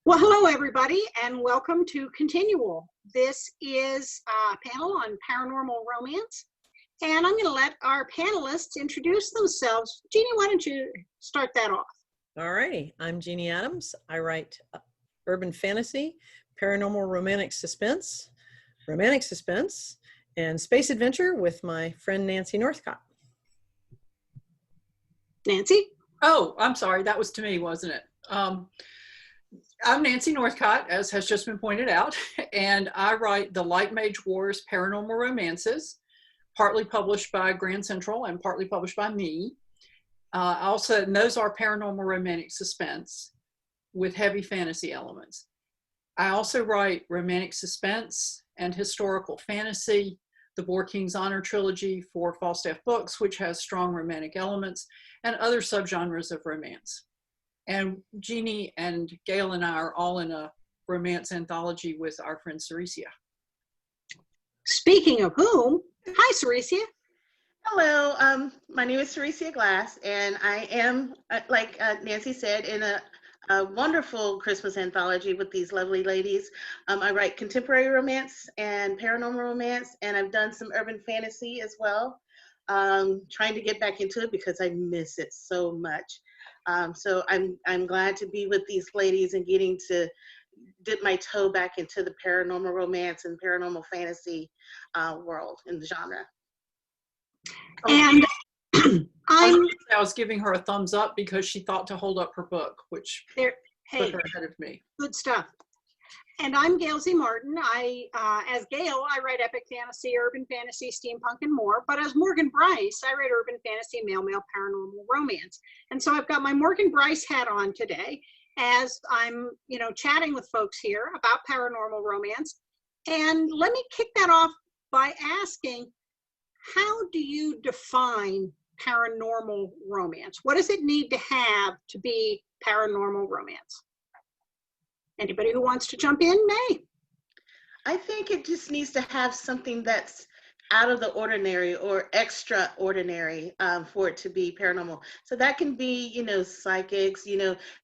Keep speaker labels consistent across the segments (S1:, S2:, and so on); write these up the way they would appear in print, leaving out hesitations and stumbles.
S1: Well, hello, everybody, and welcome to Continual. This is a panel on paranormal romance, and I'm going to let our panelists introduce themselves. Jeannie, why don't you start that off?
S2: All righty. I'm Jeanne Adams. I write urban fantasy, paranormal romantic suspense, and space adventure with my friend Nancy Northcott.
S1: Nancy?
S3: Oh, I'm sorry. That was to me, wasn't it? I'm Nancy Northcott, as has just been pointed out, and I write the Light Mage Wars paranormal romances, partly published by Grand Central and partly published by me. And those are paranormal romantic suspense with heavy fantasy elements. I also write romantic suspense and historical fantasy, the Boar King's Honor trilogy for Falstaff Books, which has strong romantic elements, and other subgenres of romance. And Jeannie and Gail and I are all in a romance anthology with our friend Seressia.
S1: Speaking of whom, hi, Seressia.
S4: Hello, my name is Seressia Glass, and I am, like Nancy said, in a wonderful Christmas anthology with these lovely ladies. I write contemporary romance and paranormal romance, and I've done some urban fantasy as well. Trying to get back into it because I miss it so much. So I'm glad to be with these ladies and getting to dip my toe back into the paranormal romance and paranormal fantasy world in the genre.
S1: And
S3: I was giving her a thumbs up because she thought to hold up her book, which put her ahead of me.
S1: Good stuff. And I'm Gail Z. Martin. As Gail, I write epic fantasy, urban fantasy, steampunk, and more. But as Morgan Bryce, I write urban fantasy, male paranormal romance. And so I've got my Morgan Bryce hat on today as I'm, chatting with folks here about paranormal romance. And let me kick that off by asking, how do you define paranormal romance? What does it need to have to be paranormal romance? Anybody who wants to jump in may.
S4: I think it just needs to have something that's out of the ordinary or extraordinary for it to be paranormal. So that can be, psychics,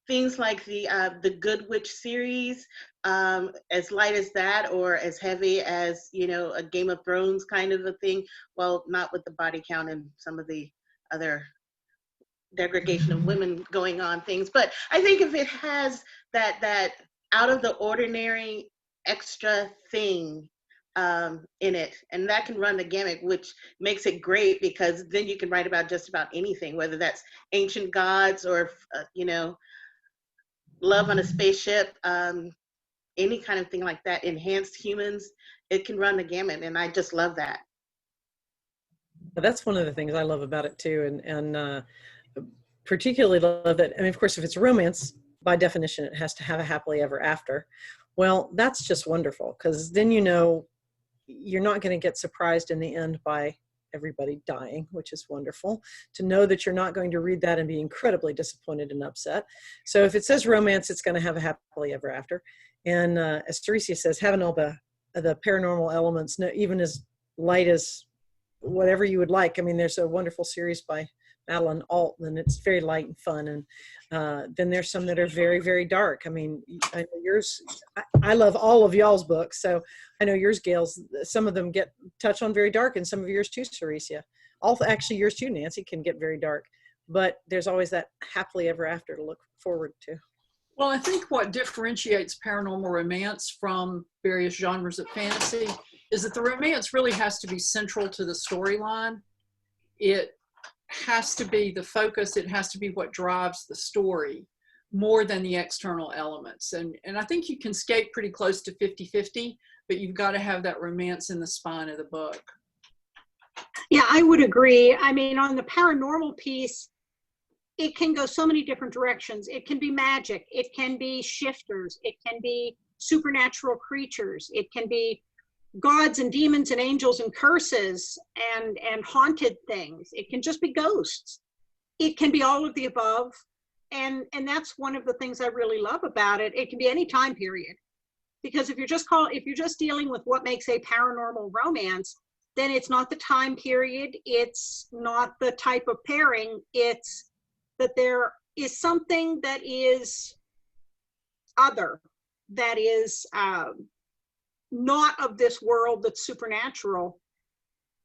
S4: things like the Good Witch series, as light as that, or as heavy as, a Game of Thrones kind of a thing. Well, not with the body count and some of the other degradation of women going on things. But I think if it has that out of the ordinary extra thing in it, and that can run the gamut, which makes it great because then you can write about just about anything, whether that's ancient gods or love on a spaceship, any kind of thing like that, enhanced humans. It can run the gamut, and I just love that.
S2: That's one of the things I love about it too, and particularly love that. I mean, of course, if it's a romance, by definition, it has to have a happily ever after. Well, that's just wonderful because then you're not going to get surprised in the end by everybody dying, which is wonderful. To know that you're not going to read that and be incredibly disappointed and upset. So if it says romance, it's going to have a happily ever after. And as Seressia says, having all the paranormal elements, even as light as whatever you would like. I mean, there's a wonderful series by Madeline Alt, and it's very light and fun. And then there's some that are very, very dark. I mean, I know yours, I love all of y'all's books. So I know yours, Gail's, some of them get touched on very dark, and some of yours too, Seressia. Actually, yours too, Nancy, can get very dark. But there's always that happily ever after to look forward to.
S3: Well, I think what differentiates paranormal romance from various genres of fantasy is that the romance really has to be central to the storyline. It has to be the focus. It has to be what drives the story more than the external elements. And I think you can skate pretty close to 50-50, but you've got to have that romance in the spine of the book.
S1: Yeah, I would agree. I mean, on the paranormal piece, it can go so many different directions. It can be magic. It can be shifters. It can be supernatural creatures. It can be gods and demons and angels and curses and haunted things. It can just be ghosts. It can be all of the above. And that's one of the things I really love about it. It can be any time period. Because if you're just dealing with what makes a paranormal romance, then it's not the time period. It's not the type of pairing. It's that there is something that is other that is not of this world, that's supernatural.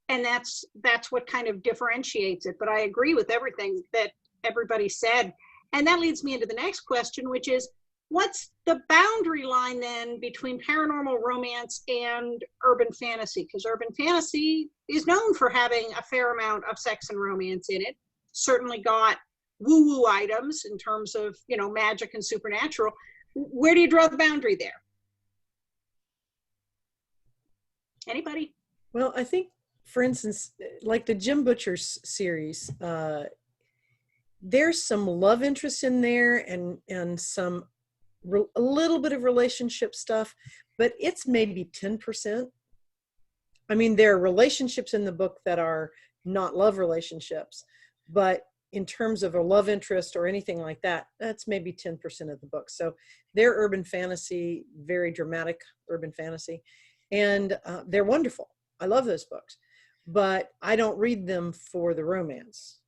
S1: And that's what kind of differentiates it. But I agree with everything that everybody said. And that leads me into the next question, which is, what's the boundary line then between paranormal romance and urban fantasy? Because urban fantasy is known for having a fair amount of sex and romance in it. Certainly got woo-woo items in terms of, you know, magic and supernatural. Where do you draw the boundary there? Anybody?
S2: Well, I think, for instance, like the Jim Butcher's series, there's some love interest in there and some a little bit of relationship stuff, but it's maybe 10%. I mean, there are relationships in the book that are not love relationships, but in terms of a love interest or anything like that, that's maybe 10% of the book. So they're urban fantasy, very dramatic urban fantasy, and they're wonderful. I love those books, but I don't read them for the romance.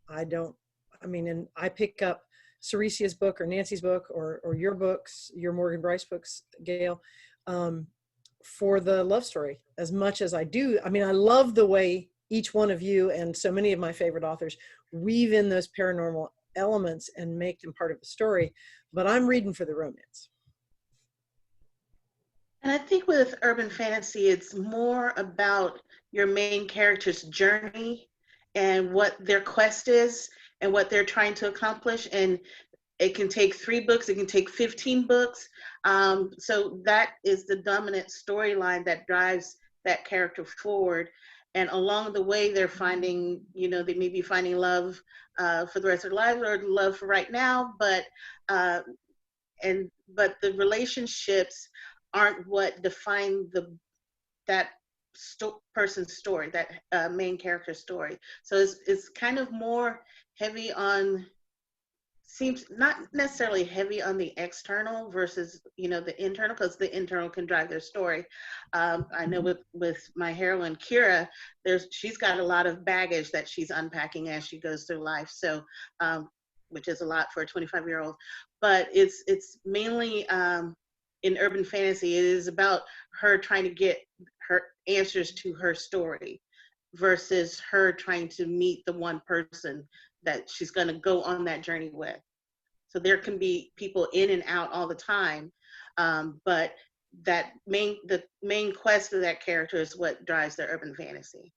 S2: And I pick up Seressia's book or Nancy's book or your books, your Morgan Bryce books, Gail, for the love story as much as I do. I mean, I love the way each one of you and so many of my favorite authors weave in those paranormal elements and make them part of the story, but I'm reading for the romance.
S4: And I think with urban fantasy, it's more about your main character's journey and what their quest is and what they're trying to accomplish. And it can take 3 books, it can take 15 books. So that is the dominant storyline that drives that character forward. And along the way, they're finding, you know, they may be finding love for the rest of their lives or love for right now, but the relationships aren't what define that person's story, that main character's story. So it's kind of more heavy on, seems not necessarily heavy on the external versus, you know, the internal, because the internal can drive their story. I know with my heroine Kira, she's got a lot of baggage that she's unpacking as she goes through life. So, which is a lot for a 25-year-old. But it's mainly in urban fantasy, it is about her trying to get her answers to her story versus her trying to meet the one person that she's going to go on that journey with. So there can be people in and out all the time, but the main quest of that character is what drives the urban fantasy.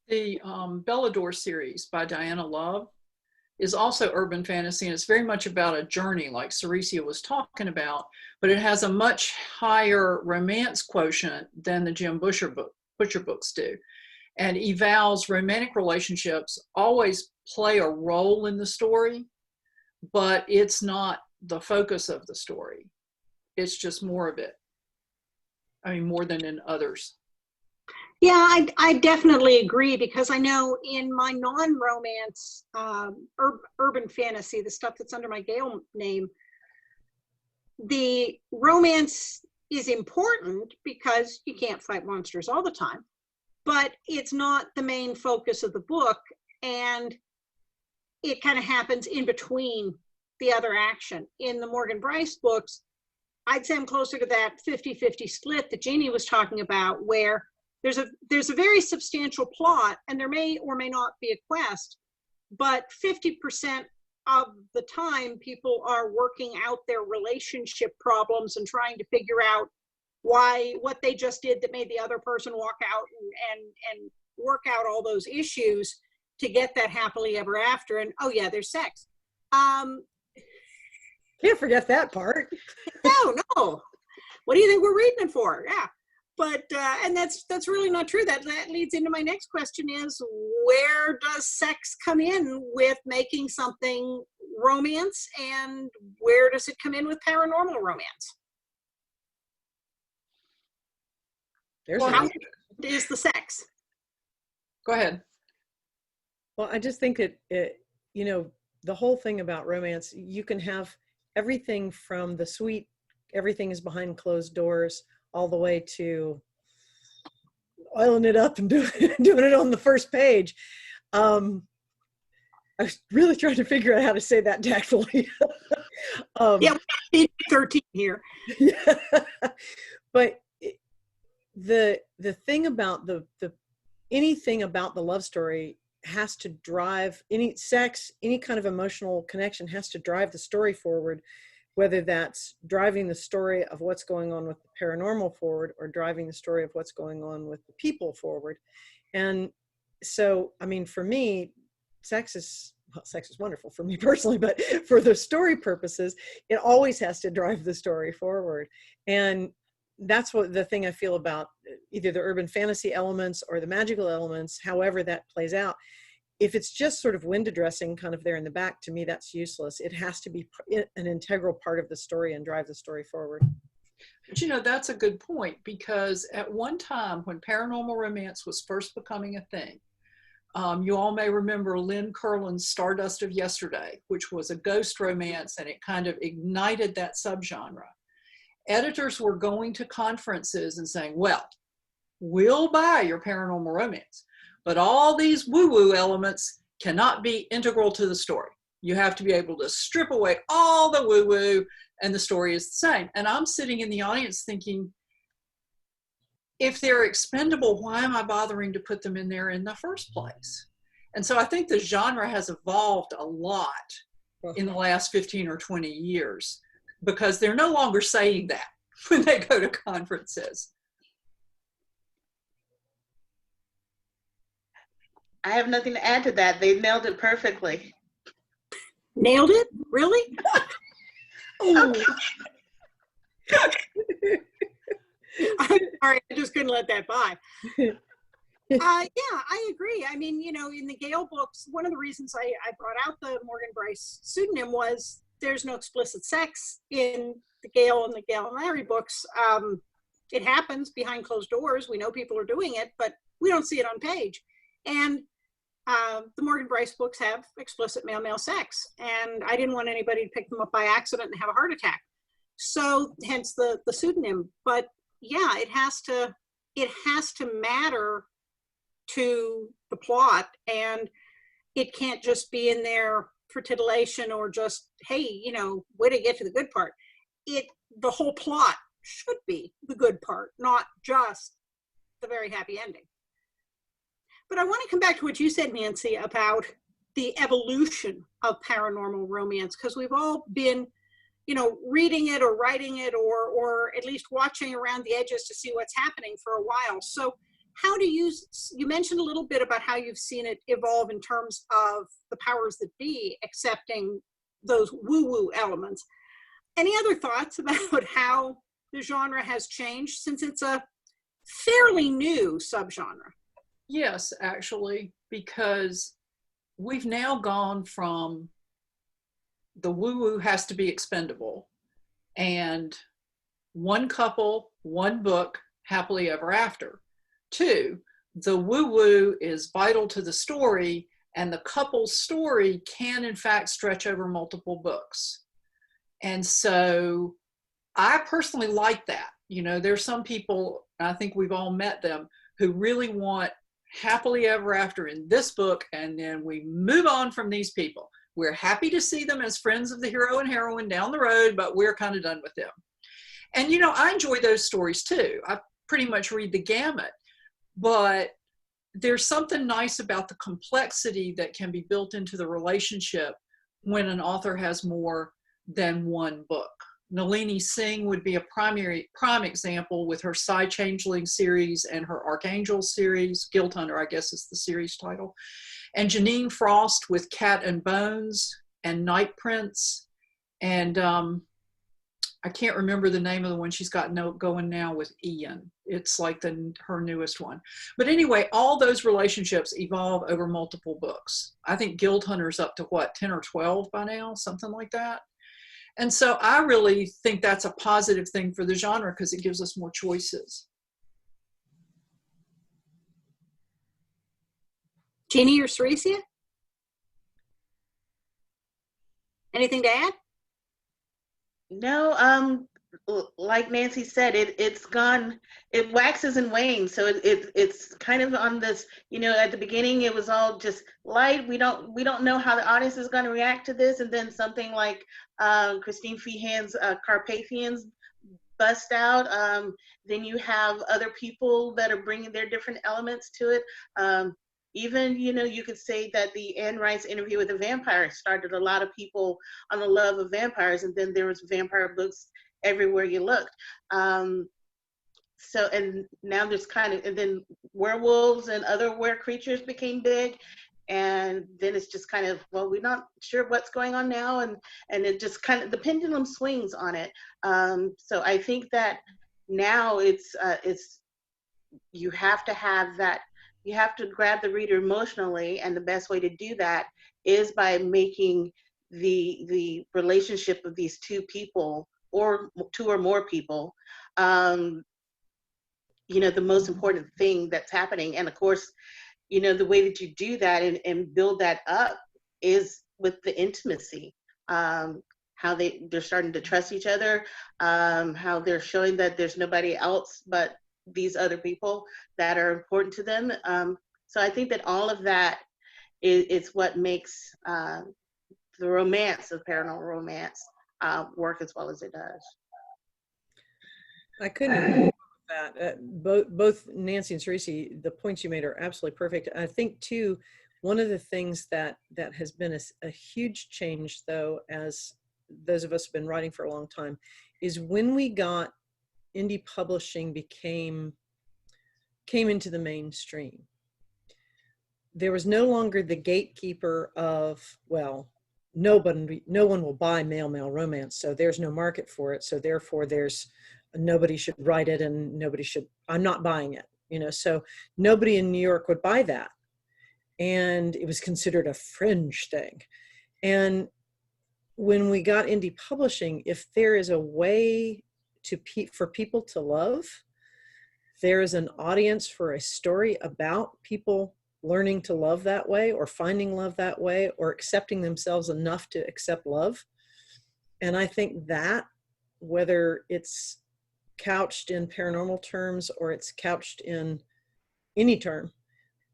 S3: The Bellador series by Diana Love is also urban fantasy, and it's very much about a journey like Seressia was talking about, but it has a much higher romance quotient than the Jim Butcher books do. And evals romantic relationships always play a role in the story, but it's not the focus of the story. It's just more of it. I mean, more than in others.
S1: Yeah, I definitely agree, because I know in my non-romance urban fantasy, the stuff that's under my Gail name, the romance is important because you can't fight monsters all the time, but it's not the main focus of the book, and it kind of happens in between the other action. In the Morgan Bryce books, I'd say I'm closer to that 50-50 split that Jeanne was talking about, where there's a very substantial plot, and there may or may not be a quest, but 50% of the time people are working out their relationship problems and trying to figure out what they just did that made the other person walk out and work out all those issues to get that happily ever after. And oh yeah, there's sex.
S2: Can't forget that part.
S1: No. What do you think we're reading it for? Yeah. But, and that's really not true. That leads into my next question is, where does sex come in with making something romance, and where does it come in with paranormal romance? How is the sex?
S3: Go ahead.
S2: Well, I just think it, you know, the whole thing about romance, you can have everything from the sweet, everything is behind closed doors, all the way to oiling it up and doing it on the first page. I was really trying to figure out how to say that tactfully.
S1: Yeah, we 13 here.
S2: But the thing about the anything about the love story has to drive any kind of emotional connection has to drive the story forward, whether that's driving the story of what's going on with the paranormal forward or driving the story of what's going on with the people forward. And so, I mean, for me, sex is wonderful for me personally, but for the story purposes, it always has to drive the story forward. And that's what the thing I feel about either the urban fantasy elements or the magical elements, however that plays out. If it's just sort of window dressing kind of there in the back, to me, that's useless. It has to be an integral part of the story and drive the story forward.
S3: But you know, that's a good point, because at one time when paranormal romance was first becoming a thing, you all may remember Lynn Curlin's Stardust of Yesterday, which was a ghost romance, and it kind of ignited that subgenre. Editors were going to conferences and saying, well, we'll buy your paranormal romance, but all these woo-woo elements cannot be integral to the story. You have to be able to strip away all the woo-woo and the story is the same. And I'm sitting in the audience thinking, if they're expendable, why am I bothering to put them in there in the first place? And so I think the genre has evolved a lot in the last 15 or 20 years, because they're no longer saying that when they go to conferences.
S4: I have nothing to add to that. They nailed it perfectly.
S1: Nailed it? Really?
S4: Okay.
S1: I'm sorry, I just couldn't let that by. Yeah, I agree. I mean, you know, in the Gail books, one of the reasons I brought out the Morgan Bryce pseudonym was there's no explicit sex in the Gail and Larry books. It happens behind closed doors. We know people are doing it, but we don't see it on page. And the Morgan Bryce books have explicit male-male sex, and I didn't want anybody to pick them up by accident and have a heart attack. So hence the pseudonym. But yeah, it has to matter to the plot, and it can't just be in there for titillation or just, hey, you know, way to get to the good part. The whole plot should be the good part, not just the very happy ending. But I want to come back to what you said, Nancy, about the evolution of paranormal romance, because we've all been, you know, reading it or writing it or at least watching around the edges to see what's happening for a while. So how do you mentioned a little bit about how you've seen it evolve in terms of the powers that be accepting those woo-woo elements. Any other thoughts about how the genre has changed since it's a fairly new subgenre?
S3: Yes, actually, because we've now gone from the woo-woo has to be expendable and one couple, one book, happily ever after, to the woo-woo is vital to the story, and the couple's story can in fact stretch over multiple books. And so I personally like that. You know, there's some people, I think we've all met them, who really want happily ever after in this book, and then we move on from these people. We're happy to see them as friends of the hero and heroine down the road, but we're kind of done with them. And, you know, I enjoy those stories too. I pretty much read the gamut, but there's something nice about the complexity that can be built into the relationship when an author has more than one book. Nalini Singh would be a prime example with her Psy Changeling series and her Archangel series. Guild Hunter, I guess, is the series title. And Janine Frost with Cat and Bones and Night Prince. And I can't remember the name of the one she's got going now with Ian. It's like her newest one. But anyway, all those relationships evolve over multiple books. I think Guild Hunter's up to what, 10 or 12 by now, something like that. And so I really think that's a positive thing for the genre because it gives us more choices.
S1: Jeanne or Seressia? Anything to add?
S4: No, like Nancy said, it waxes and wanes. So it's kind of on this, at the beginning it was all just light. We don't know how the audience is going to react to this, and then something like Christine Feehan's Carpathians bust out. Then you have other people that are bringing their different elements to it. Even, you could say that the Anne Rice Interview with a Vampire started a lot of people on the love of vampires, and then there was vampire books everywhere you looked. So, and now there's and then werewolves and other were creatures became big. And then it's just kind of, well, we're not sure what's going on now. And it just kind of, the pendulum swings on it. So I think that now it's, you have to have that, you have to grab the reader emotionally. And the best way to do that is by making the relationship of these two people, or two or more people, the most important thing that's happening. And of course, the way that you do that and build that up is with the intimacy, how they're starting to trust each other, how they're showing that there's nobody else but these other people that are important to them. So I think that all of that is what makes the romance of paranormal romance work as well as it does.
S2: I couldn't agree more with that. Both Nancy and Seressia, the points you made are absolutely perfect. I think too, one of the things that has been a huge change, though, as those of us who've been writing for a long time, is when we got indie publishing came into the mainstream. There was no longer the gatekeeper of, well, no one will buy male romance, so there's no market for it, so therefore nobody should write it, and I'm not buying it, so nobody in New York would buy that, and it was considered a fringe thing. And when we got indie publishing, if there is a way for people to love, there is an audience for a story about people learning to love that way, or finding love that way, or accepting themselves enough to accept love. And I think that, whether it's couched in paranormal terms or it's couched in any term,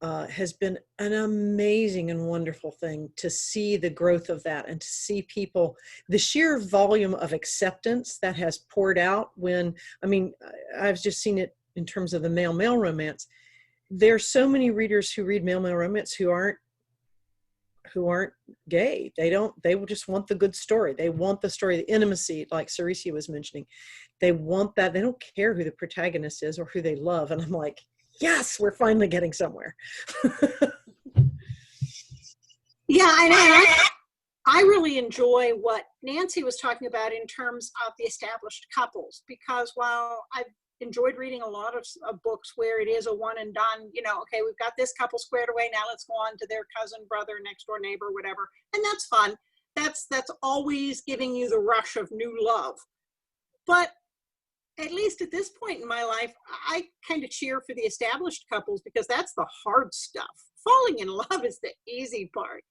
S2: has been an amazing and wonderful thing to see the growth of that, and to see people, the sheer volume of acceptance that has poured out. I've just seen it in terms of the male romance. There's so many readers who read male romance who aren't gay. They will just want the good story. They want the story, the intimacy, like Seressia was mentioning. They want that. They don't care who the protagonist is or who they love. And I'm like, yes, we're finally getting somewhere.
S1: Yeah, I really enjoy what Nancy was talking about in terms of the established couples, because while I've enjoyed reading a lot of books where it is a one and done, okay, we've got this couple squared away, now let's go on to their cousin, brother, next door neighbor, whatever. And that's fun. That's always giving you the rush of new love. But at least at this point in my life, I kind of cheer for the established couples, because that's the hard stuff. Falling in love is the easy part.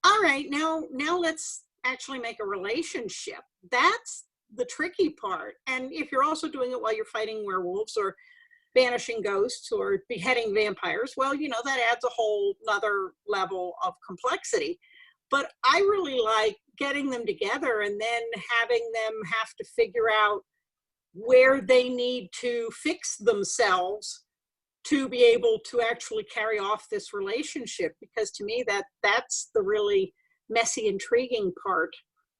S1: All right, now let's actually make a relationship. That's the tricky part. And if you're also doing it while you're fighting werewolves or banishing ghosts or beheading vampires, well, that adds a whole nother level of complexity. But I really like getting them together and then having them have to figure out where they need to fix themselves to be able to actually carry off this relationship, because to me that's the really messy, intriguing part.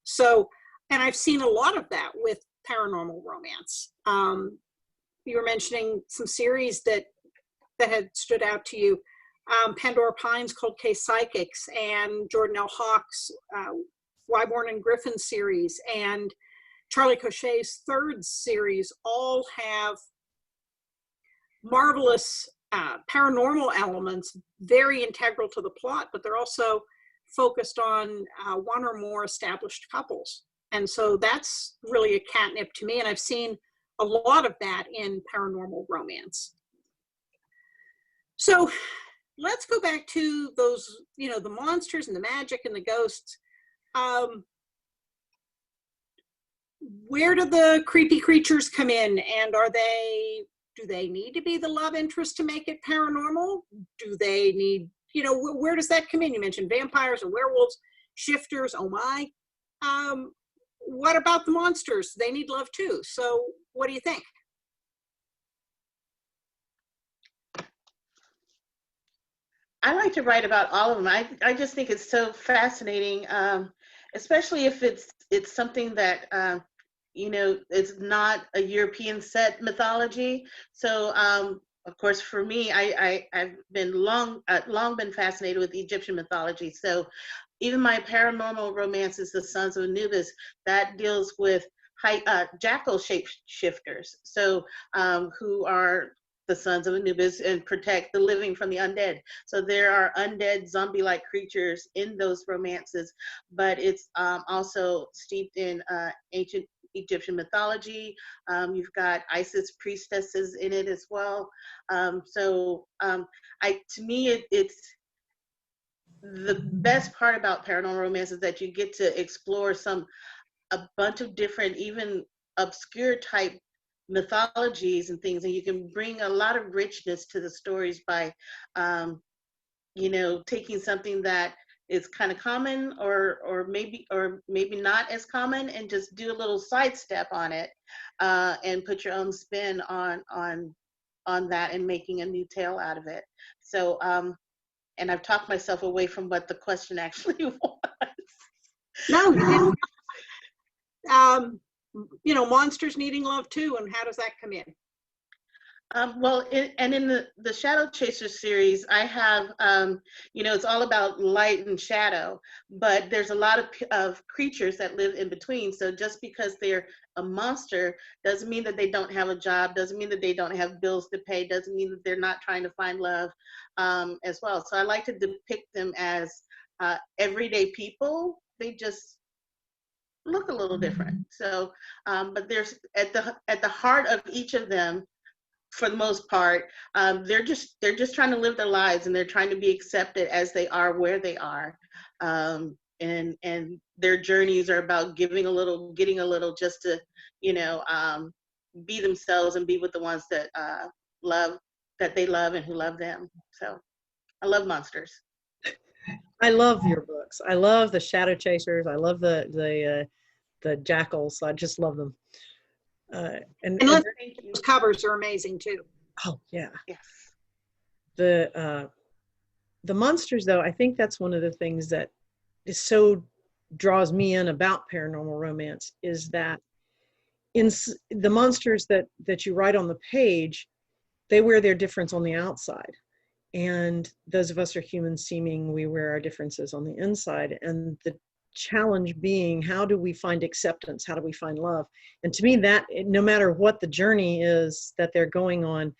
S1: So, and I've seen a lot of that with paranormal romance. You were mentioning some series that had stood out to you. Pandora Pine's Cold Case Psychics, and Jordan L. Hawk's Wyborn and Griffin series, and Charlie Cochet's third series, all have marvelous paranormal elements, very integral to the plot, but they're also focused on one or more established couples. And so that's really a catnip to me. And I've seen a lot of that in paranormal romance. So let's go back to those, the monsters and the magic and the ghosts. where do the creepy creatures come in? And do they need to be the love interest to make it paranormal? Do they need, where does that come in? You mentioned vampires and werewolves, shifters, oh my. What about the monsters? They need love too. So what do you think?
S4: I like to write about all of them. I just think it's so fascinating, especially if it's something that it's not a European set mythology. So of course, for me, I've been long been fascinated with Egyptian mythology. So even my paranormal romances, The Sons of Anubis, that deals with jackal shapeshifters. So who are the sons of Anubis and protect the living from the undead. So there are undead zombie-like creatures in those romances, but it's also steeped in ancient Egyptian mythology. You've got Isis priestesses in it as well. To me, it's the best part about paranormal romance is that you get to explore a bunch of different, even obscure type mythologies and things, and you can bring a lot of richness to the stories by taking something that is kind of common or maybe not as common, and just do a little sidestep on it and put your own spin on that and making a new tale out of it. So and I've talked myself away from what the question actually was.
S1: No, monsters needing love too, and how does that come in?
S4: In the Shadow Chaser series, I have, it's all about light and shadow, but there's a lot of creatures that live in between. So just because they're a monster doesn't mean that they don't have a job, doesn't mean that they don't have bills to pay, doesn't mean that they're not trying to find love as well. So I like to depict them as everyday people. They just look a little different. So, but there's at the heart of each of them, for the most part, they're just trying to live their lives, and they're trying to be accepted as they are, where they are, and their journeys are about giving a little, getting a little, just to be themselves and be with the ones that they love and who love them. So I love monsters.
S2: I love your books. I love the Shadow Chasers. I love the jackals. I just love them. And
S1: those covers are amazing too.
S2: Oh yeah.
S4: Yes.
S2: The monsters, though, I think that's one of the things that is so draws me in about paranormal romance, is that in the monsters that you write on the page, they wear their difference on the outside. And those of us are human seeming, we wear our differences on the inside. And the challenge being, how do we find acceptance? How do we find love? And to me, that no matter what the journey is that they're going on,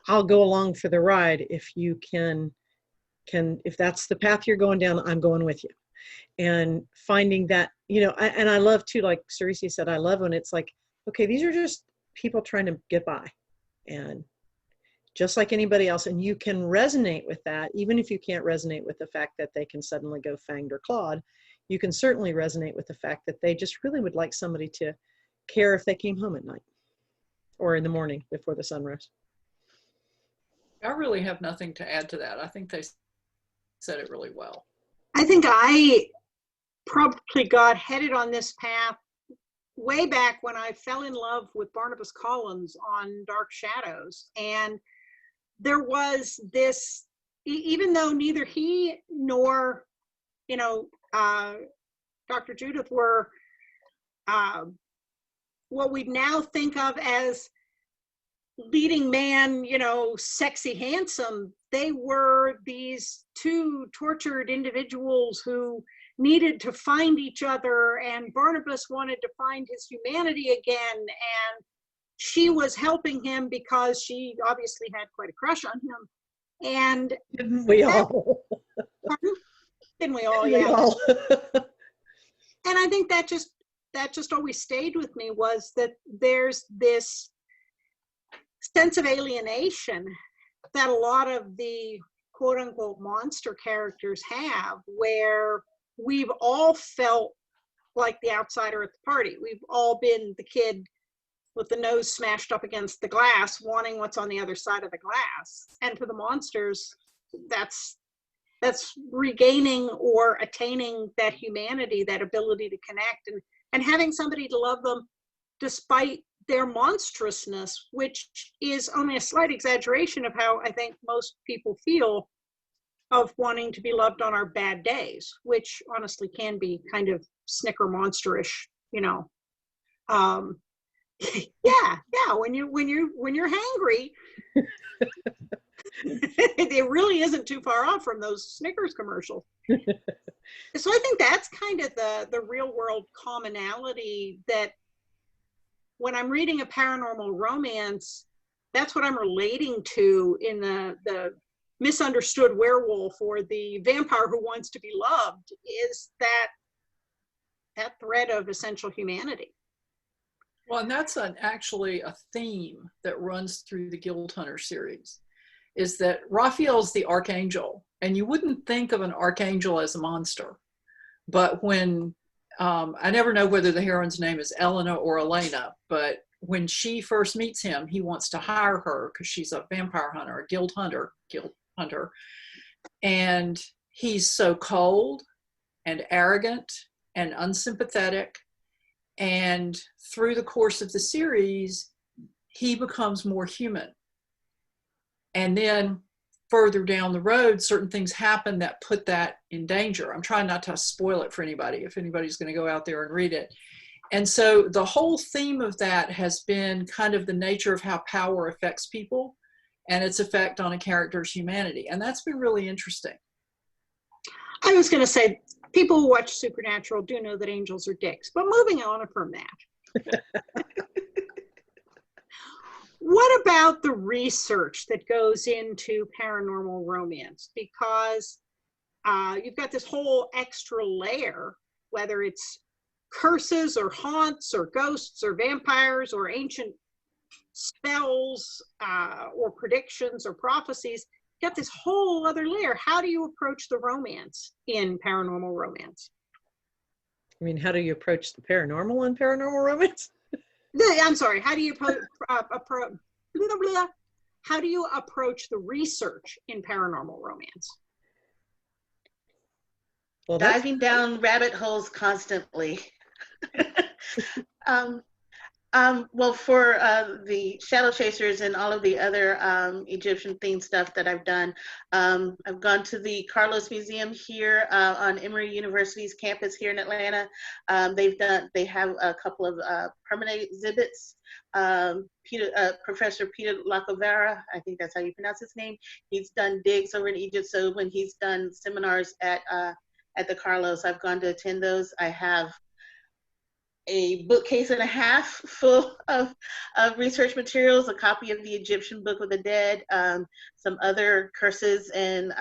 S2: I'll go along for the ride. If you can, if that's the path you're going down, I'm going with you. And finding that, and I love too, like Seressia said, I love when it's like, okay, these are just people trying to get by, and just like anybody else. And you can resonate with that, even if you can't resonate with the fact that they can suddenly go fanged or clawed. You can certainly resonate with the fact that they just really would like somebody to care if they came home at night or in the morning before the sun rose.
S3: I really have nothing to add to that. I think they said it really well.
S1: I think I probably got headed on this path way back when I fell in love with Barnabas Collins on Dark Shadows. And there was this, even though neither he nor, Dr. Judith were what we now think of as leading man, sexy, handsome, they were these two tortured individuals who needed to find each other, and Barnabas wanted to find his humanity again, and she was helping him because she obviously had quite a crush on him. And
S2: didn't we all?
S1: Didn't we all?
S2: Didn't
S1: yeah.
S2: we all?
S1: And I think that just always stayed with me, was that there's this sense of alienation that a lot of the quote unquote monster characters have, where we've all felt like the outsider at the party. We've all been the kid with the nose smashed up against the glass, wanting what's on the other side of the glass. And for the monsters, that's regaining or attaining that humanity, that ability to connect, and having somebody to love them despite their monstrousness, which is only a slight exaggeration of how I think most people feel of wanting to be loved on our bad days, which honestly can be kind of snicker monsterish, you know. Yeah, when you're hangry, it really isn't too far off from those Snickers commercials. So I think that's kind of the real world commonality, that when I'm reading a paranormal romance, that's what I'm relating to in the misunderstood werewolf or the vampire who wants to be loved, is that thread of essential humanity.
S3: Well, and that's actually a theme that runs through the Guild Hunter series, is that Raphael's the archangel, and you wouldn't think of an archangel as a monster. But when, I never know whether the heroine's name is Elena or Elena, but when she first meets him, he wants to hire her because she's a vampire hunter, a guild hunter. And he's so cold and arrogant and unsympathetic. And through the course of the series, he becomes more human. And then further down the road, certain things happen that put that in danger. I'm trying not to spoil it for anybody, if anybody's going to go out there and read it. And so the whole theme of that has been kind of the nature of how power affects people and its effect on a character's humanity. And that's been really interesting.
S1: I was going to say, people who watch Supernatural do know that angels are dicks, but moving on from that. What about the research that goes into paranormal romance? Because you've got this whole extra layer, whether it's curses or haunts or ghosts or vampires or ancient spells or predictions or prophecies. You've got this whole other layer. How do you approach the romance in paranormal romance?
S2: I mean, how do you approach the paranormal in paranormal romance?
S1: I'm sorry. How do you how do you approach the research in paranormal romance?
S2: Well,
S4: Diving down rabbit holes constantly. Well, for the Shadow Chasers and all of the other Egyptian themed stuff that I've done, I've gone to the Carlos Museum here on Emory University's campus here in Atlanta. They have a couple of permanent exhibits. Professor Peter Lacovera, I think that's how you pronounce his name. He's done digs over in Egypt, so when he's done seminars at the Carlos, I've gone to attend those. I have a bookcase and a half full of research materials, a copy of the Egyptian Book of the Dead, some other curses and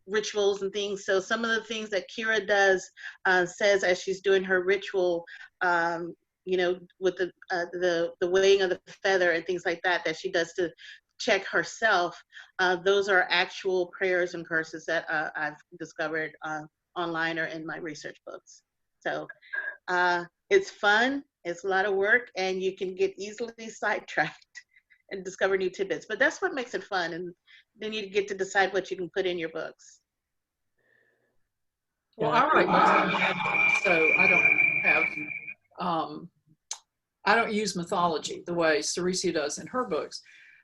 S4: rituals and things. So some of the things that Kira does, says as she's doing her ritual, you know, with the weighing of the feather and things like that, that she does to check herself, those are actual prayers and curses that I've discovered online or in my research books. So it's fun, it's a lot of work, and you can get easily sidetracked and discover new tidbits. But that's what makes it fun, and then you get to decide what you can put in your books.
S3: Well, I write mythology, so I don't use mythology the way Seressia does in her books.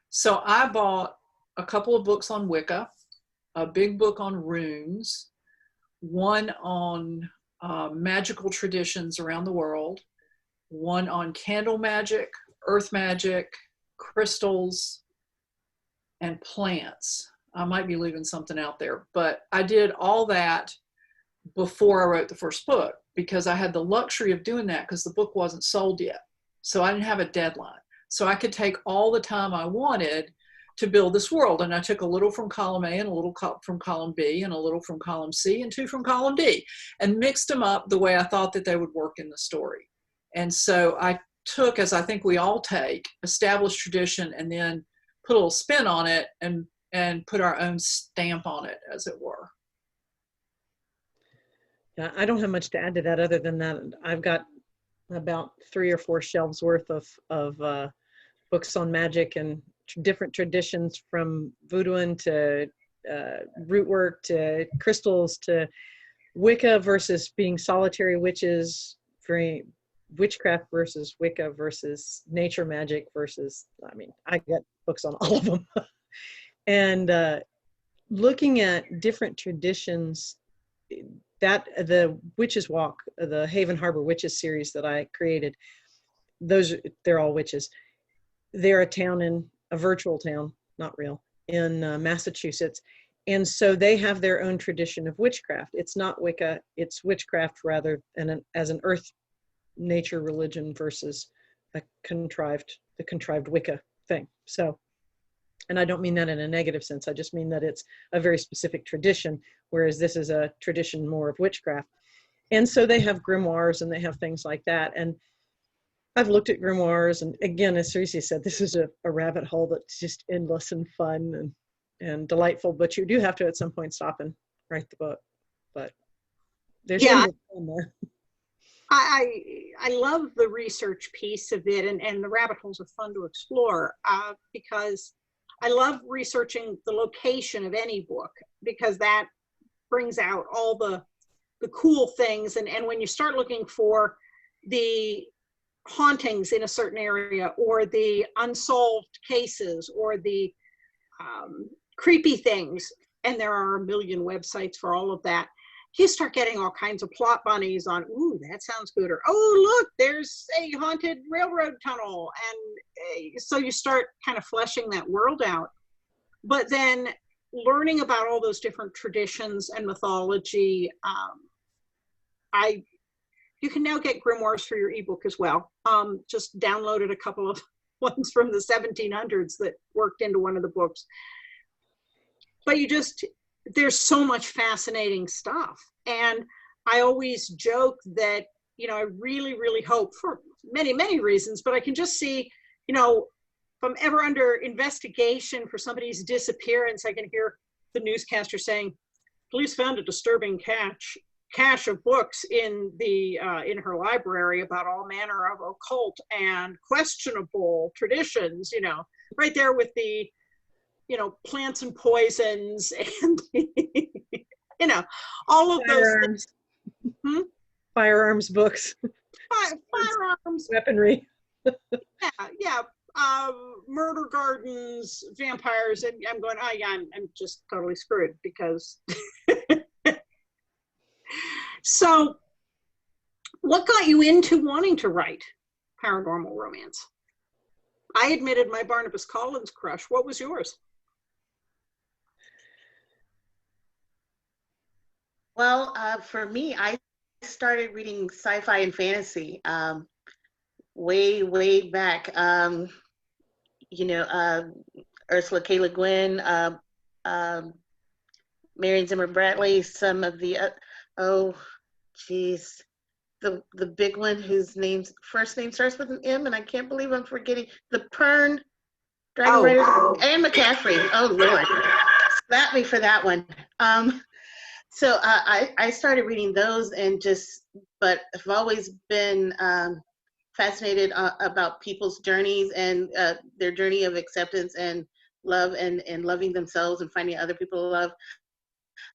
S3: So I bought a couple of books on Wicca, a big book on runes, one on magical traditions around the world, one on candle magic, earth magic, crystals, and plants. I might be leaving something out there, but I did all that before I wrote the first book because I had the luxury of doing that because the book wasn't sold yet. So I didn't have a deadline. So I could take all the time I wanted to build this world. And I took a little from column A and a little from column B and a little from column C and 2 from column D and mixed them up the way I thought that they would work in the story. And so I took, as I think we all take, established tradition and then put a little spin on it and put our own stamp on it, as it were.
S2: I don't have much to add to that other than that I've got about 3 or 4 shelves worth of books on magic and different traditions, from voodoo to root work to crystals to Wicca versus being solitary witches, witchcraft versus Wicca versus nature magic versus, I mean, I got books on all of them. And looking at different traditions, that the Witches Walk, the Haven Harbor Witches series that I created, they're all witches. They're a virtual town, not real, in Massachusetts. And so they have their own tradition of witchcraft. It's not Wicca, it's witchcraft rather than as an earth nature religion versus the contrived Wicca thing. So, and I don't mean that in a negative sense. I just mean that it's a very specific tradition, whereas this is a tradition more of witchcraft. And so they have grimoires and they have things like that. And I've looked at grimoires, and again, as Seressia said, this is a rabbit hole that's just endless and fun and delightful, but you do have to at some point stop and write the book. But there's endless fun there.
S1: I love the research piece of it, and the rabbit holes are fun to explore because I love researching the location of any book, because that brings out all the cool things. And when you start looking for the hauntings in a certain area, or the unsolved cases, or the creepy things, and there are a million websites for all of that, you start getting all kinds of plot bunnies on, ooh, that sounds good, or oh, look, there's a haunted railroad tunnel. And so you start kind of fleshing that world out. But then learning about all those different traditions and mythology, you can now get grimoires for your ebook as well. Just downloaded a couple of ones from the 1700s that worked into one of the books. But there's so much fascinating stuff. And I always joke that, I really, really hope, for many, many reasons, but I can just see, if I'm ever under investigation for somebody's disappearance, I can hear the newscaster saying, police found a disturbing cache of books in her library about all manner of occult and questionable traditions, right there with the plants and poisons and all of
S2: Firearms.
S1: those
S2: Firearms books.
S1: Firearms,
S2: weaponry.
S1: yeah, murder gardens, vampires, and I'm going, oh yeah, I'm just totally screwed because. So what got you into wanting to write paranormal romance? I admitted my Barnabas Collins crush. What was yours?
S4: Well, for me, I started reading sci-fi and fantasy way, way back. Ursula K. Le Guin, Marion Zimmer Bradley, some of the the big one whose first name starts with an M, and I can't believe I'm forgetting, the Pern, Dragon Raiders, Anne McCaffrey. Oh Lord, slap me for that one. So I started reading those, but I've always been fascinated about people's journeys and their journey of acceptance and love and loving themselves and finding other people to love.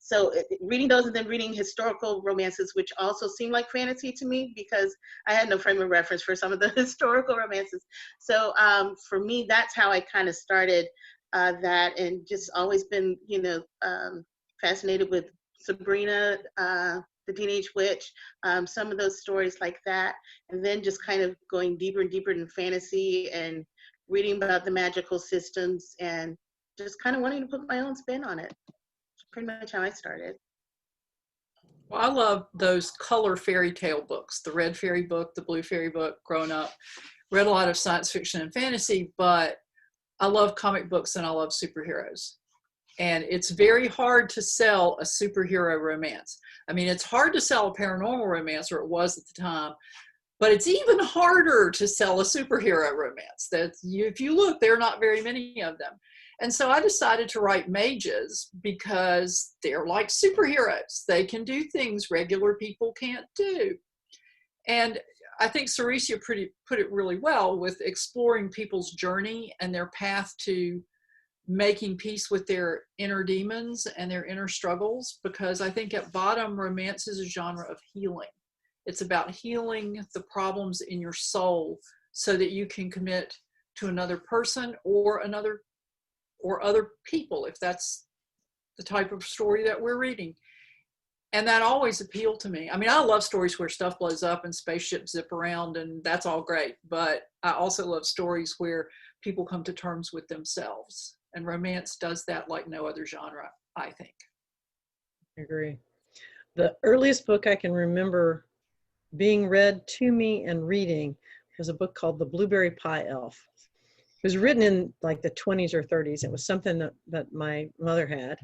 S4: So reading those, and then reading historical romances, which also seem like fantasy to me because I had no frame of reference for some of the historical romances. So for me, that's how I kind of started that, and just always been, fascinated with Sabrina, the Teenage Witch, some of those stories like that, and then just kind of going deeper and deeper in fantasy and reading about the magical systems and just kind of wanting to put my own spin on it. Pretty much how I started.
S3: Well, I love those color fairy tale books, the red fairy book, the blue fairy book. Growing up, read a lot of science fiction and fantasy, but I love comic books and I love superheroes. And it's very hard to sell a superhero romance. I mean, it's hard to sell a paranormal romance, or it was at the time, but it's even harder to sell a superhero romance. If you look, there are not very many of them. And so I decided to write mages because they're like superheroes. They can do things regular people can't do. And I think Seressia put it really well with exploring people's journey and their path to making peace with their inner demons and their inner struggles, because I think at bottom, romance is a genre of healing. It's about healing the problems in your soul so that you can commit to another person or other people, if that's the type of story that we're reading. And that always appealed to me. I mean, I love stories where stuff blows up and spaceships zip around, and that's all great. But I also love stories where people come to terms with themselves. And romance does that like no other genre, I think.
S2: I agree. The earliest book I can remember being read to me and reading was a book called The Blueberry Pie Elf. It was written in like the 20s or 30s. It was something that my mother had.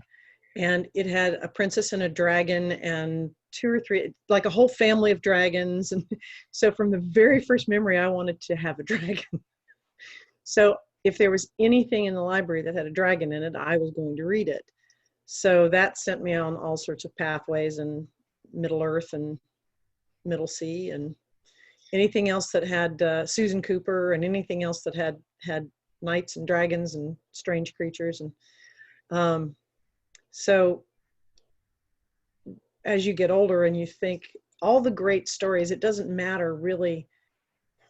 S2: And it had a princess and a dragon and 2 or 3, like a whole family of dragons. And so from the very first memory, I wanted to have a dragon. So if there was anything in the library that had a dragon in it, I was going to read it. So that sent me on all sorts of pathways, and Middle Earth and Middle Sea and anything else that had Susan Cooper, and anything else that had knights and dragons and strange creatures. And so as you get older and you think all the great stories, it doesn't matter really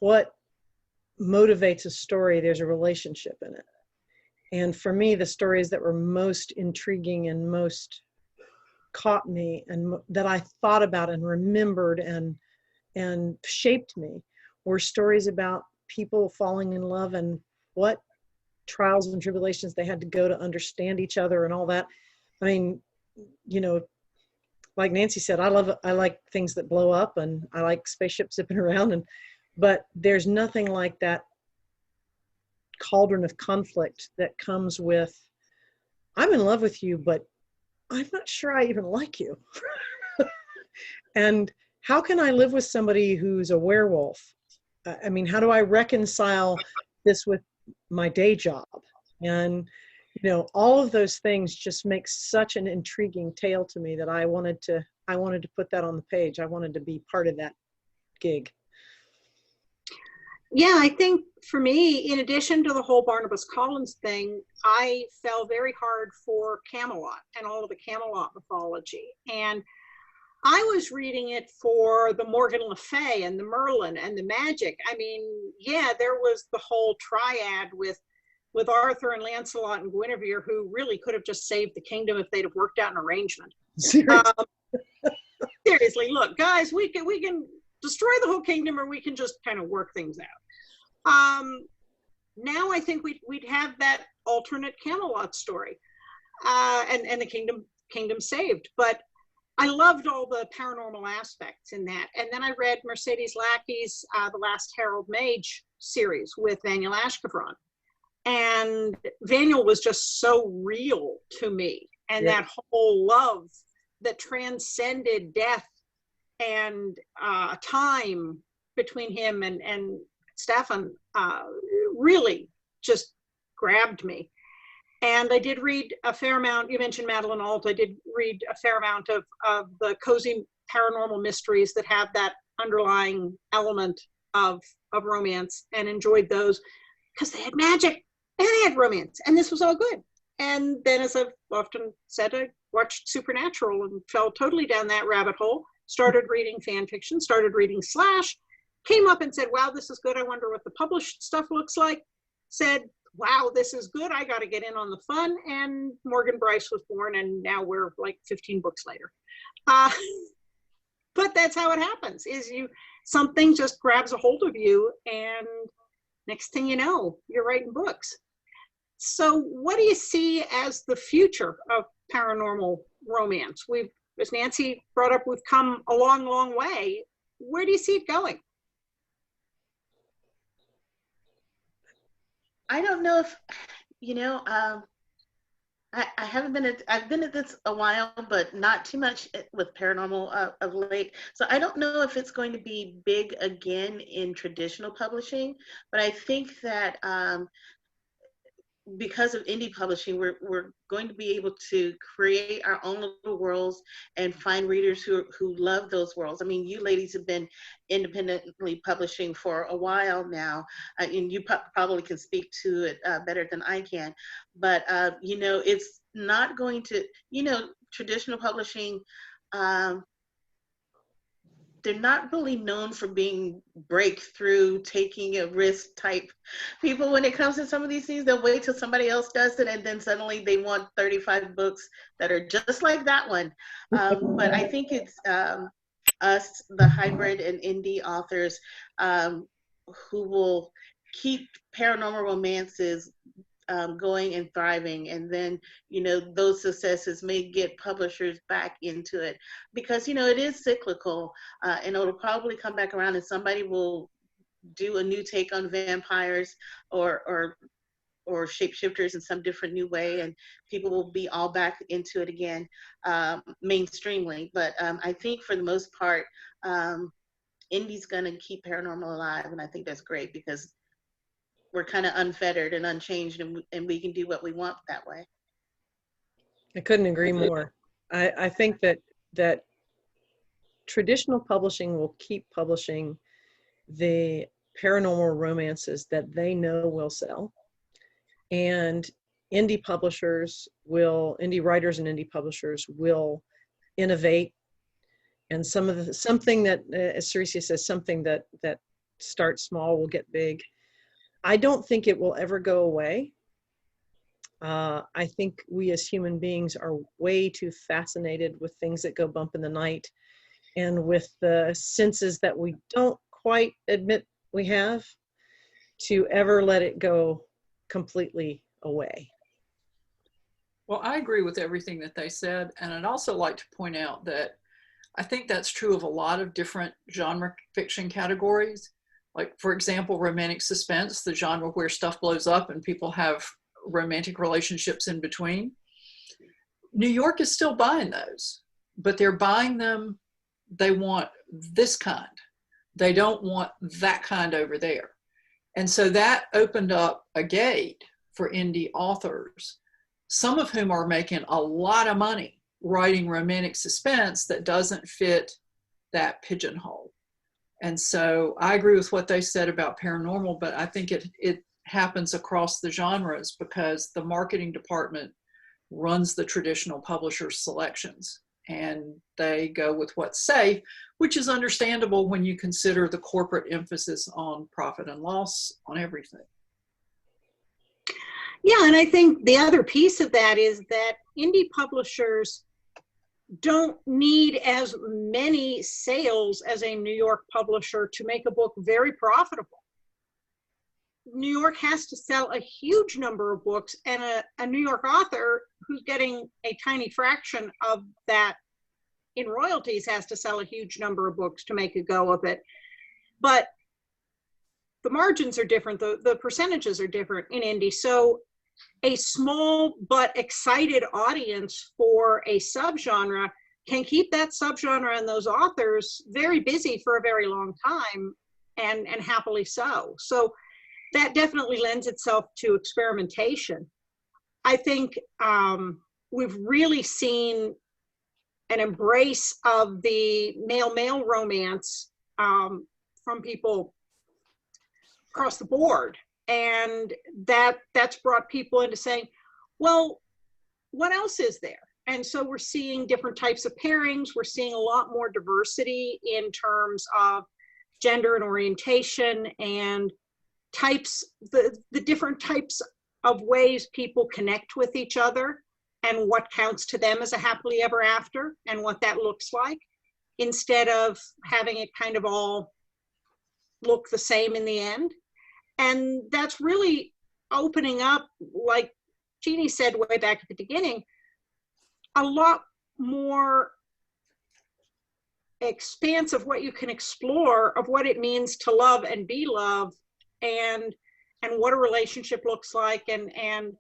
S2: what motivates a story, there's a relationship in it. And for me, the stories that were most intriguing and most caught me and that I thought about and remembered and shaped me were stories about people falling in love and what trials and tribulations they had to go to understand each other and all that. I mean, you know, like Nancy said, I like things that blow up, and I like spaceships zipping around, but there's nothing like that cauldron of conflict that comes with, I'm in love with you, but I'm not sure I even like you. And how can I live with somebody who's a werewolf? I mean, how do I reconcile this with my day job? And, you know, all of those things just make such an intriguing tale to me that I wanted to put that on the page. I wanted to be part of that gig.
S1: Yeah, I think for me, in addition to the whole Barnabas Collins thing, I fell very hard for Camelot and all of the Camelot mythology. And I was reading it for the Morgan Le Fay and the Merlin and the magic. I mean, yeah, there was the whole triad with Arthur and Lancelot and Guinevere, who really could have just saved the kingdom if they'd have worked out an arrangement. Seriously, look, guys, we can destroy the whole kingdom, or we can just kind of work things out. Now I think we'd have that alternate Camelot story, and the kingdom saved. But I loved all the paranormal aspects in that. And then I read Mercedes Lackey's The Last Herald Mage series with Vaniel Ashkavron. And Vaniel was just so real to me. And that whole love that transcended death and time between him and Stefan really just grabbed me. And I did read a fair amount. You mentioned Madeline Alt. I did read a fair amount of the cozy paranormal mysteries that have that underlying element of romance, and enjoyed those because they had magic and they had romance, and this was all good. And then, as I've often said, I watched Supernatural and fell totally down that rabbit hole, started reading fan fiction, started reading Slash, came up and said, wow, this is good. I wonder what the published stuff looks like. Said, wow, this is good. I got to get in on the fun. And Morgan Bryce was born, and now we're like 15 books later. But that's how it happens, is something just grabs a hold of you, and next thing you know, you're writing books. So what do you see as the future of paranormal romance? As Nancy brought up, we've come a long, long way. Where do you see it going?
S4: I don't know if, I haven't I've been at this a while, but not too much with paranormal of late. So I don't know if it's going to be big again in traditional publishing, but I think that because of indie publishing, we're going to be able to create our own little worlds and find readers who love those worlds. I mean, you ladies have been independently publishing for a while now, and you probably can speak to it better than I can. But you know, it's not going to, you know, traditional publishing. They're not really known for being breakthrough, taking a risk type people. When it comes to some of these things, they'll wait till somebody else does it, and then suddenly they want 35 books that are just like that one. But I think it's us, the hybrid and indie authors, who will keep paranormal romances going and thriving, and then, you know, those successes may get publishers back into it, because, you know, it is cyclical, and it'll probably come back around, and somebody will do a new take on vampires or shapeshifters in some different new way, and people will be all back into it again, mainstreamly. But I think for the most part, indie's going to keep paranormal alive, and I think that's great, because we're kind of unfettered and unchanged, and we can do what we want that way.
S2: I couldn't agree more. I think that traditional publishing will keep publishing the paranormal romances that they know will sell, and indie writers and indie publishers will innovate. And something that, as Seressia says, something that starts small will get big. I don't think it will ever go away. I think we as human beings are way too fascinated with things that go bump in the night, and with the senses that we don't quite admit we have, to ever let it go completely away.
S3: Well, I agree with everything that they said. And I'd also like to point out that I think that's true of a lot of different genre fiction categories. Like, for example, romantic suspense, the genre where stuff blows up and people have romantic relationships in between. New York is still buying those, but they're buying them. They want this kind. They don't want that kind over there. And so that opened up a gate for indie authors, some of whom are making a lot of money writing romantic suspense that doesn't fit that pigeonhole. And so I agree with what they said about paranormal, but I think it happens across the genres, because the marketing department runs the traditional publishers' selections, and they go with what's safe, which is understandable when you consider the corporate emphasis on profit and loss on everything.
S1: Yeah, and I think the other piece of that is that indie publishers don't need as many sales as a New York publisher to make a book very profitable. New York has to sell a huge number of books, and a New York author who's getting a tiny fraction of that in royalties has to sell a huge number of books to make a go of it. But the margins are different, the percentages are different in indie. So a small but excited audience for a subgenre can keep that subgenre and those authors very busy for a very long time, and happily so. So that definitely lends itself to experimentation. I think we've really seen an embrace of the male-male romance from people across the board. And that's brought people into saying, well, what else is there? And so we're seeing different types of pairings. We're seeing a lot more diversity in terms of gender and orientation and types, the different types of ways people connect with each other, and what counts to them as a happily ever after, and what that looks like, instead of having it kind of all look the same in the end. And that's really opening up, like Jeannie said way back at the beginning, a lot more expanse of what you can explore, of what it means to love and be loved, and what a relationship looks like, and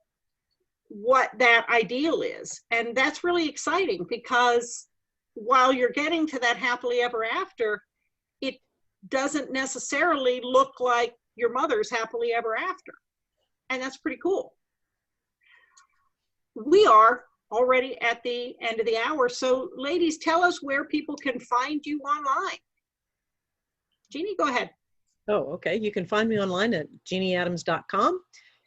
S1: what that ideal is. And that's really exciting, because while you're getting to that happily ever after, it doesn't necessarily look like your mother's happily ever after. And that's pretty cool. we are already at the end of the hour. So ladies, tell us where people can find you online. Jeannie, go ahead.
S2: Oh, okay. You can find me online at jeannieadams.com.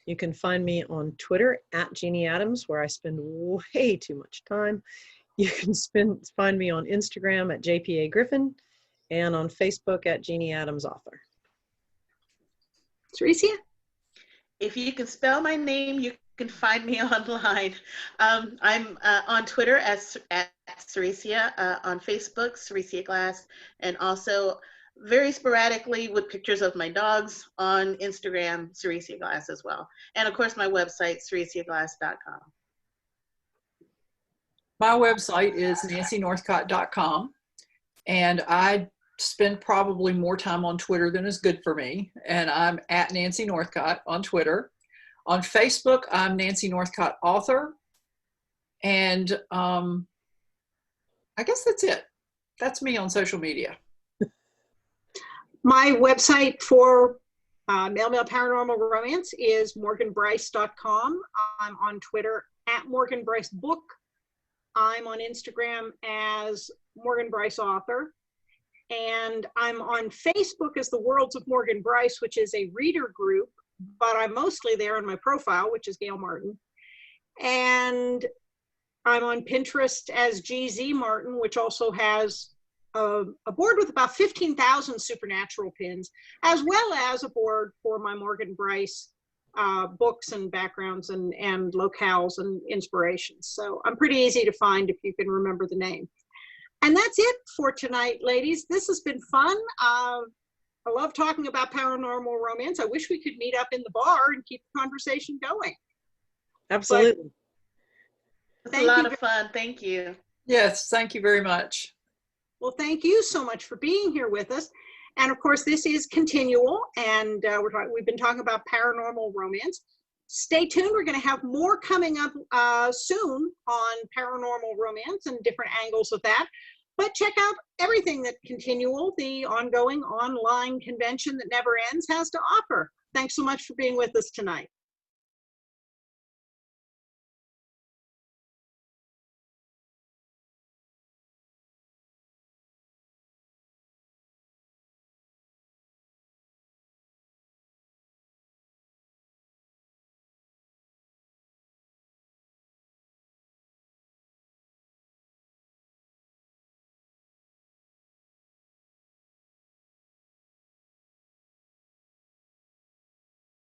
S2: You can find me on Twitter at Jeannie Adams, where I spend way too much time. You can find me on Instagram at JPA Griffin and on Facebook at Jeannie Adams Author.
S1: Seressia?
S4: If you can spell my name, you can find me online. I'm on Twitter at Seressia, on Facebook, Seressia Glass, and also very sporadically with pictures of my dogs on Instagram, Seressia Glass as well. And of course, my website, SeressiaGlass.com.
S3: My website is nancynorthcott.com, and I spend probably more time on Twitter than is good for me, and I'm at Nancy Northcott on Twitter. On Facebook, I'm Nancy Northcott Author, and I guess that's it. That's me on social media.
S1: My website for Male Paranormal Romance is morganbryce.com. I'm on Twitter at morganbrycebook. I'm on Instagram as Morgan Bryce Author. And I'm on Facebook as The Worlds of Morgan Bryce, which is a reader group, but I'm mostly there in my profile, which is Gail Martin. And I'm on Pinterest as GZ Martin, which also has a board with about 15,000 supernatural pins, as well as a board for my Morgan Bryce books and backgrounds and locales and inspirations. So I'm pretty easy to find if you can remember the name. And that's it for tonight, ladies. This has been fun. I love talking about paranormal romance. I wish we could meet up in the bar and keep the conversation going.
S2: Absolutely.
S4: It's a lot of fun. Thank you.
S3: Yes, thank you very much.
S1: Well, thank you so much for being here with us. And of course, this is continual, and we've been talking about paranormal romance. Stay tuned. We're going to have more coming up soon on paranormal romance and different angles of that. But check out everything that Continual, the ongoing online convention that never ends, has to offer. Thanks so much for being with us tonight.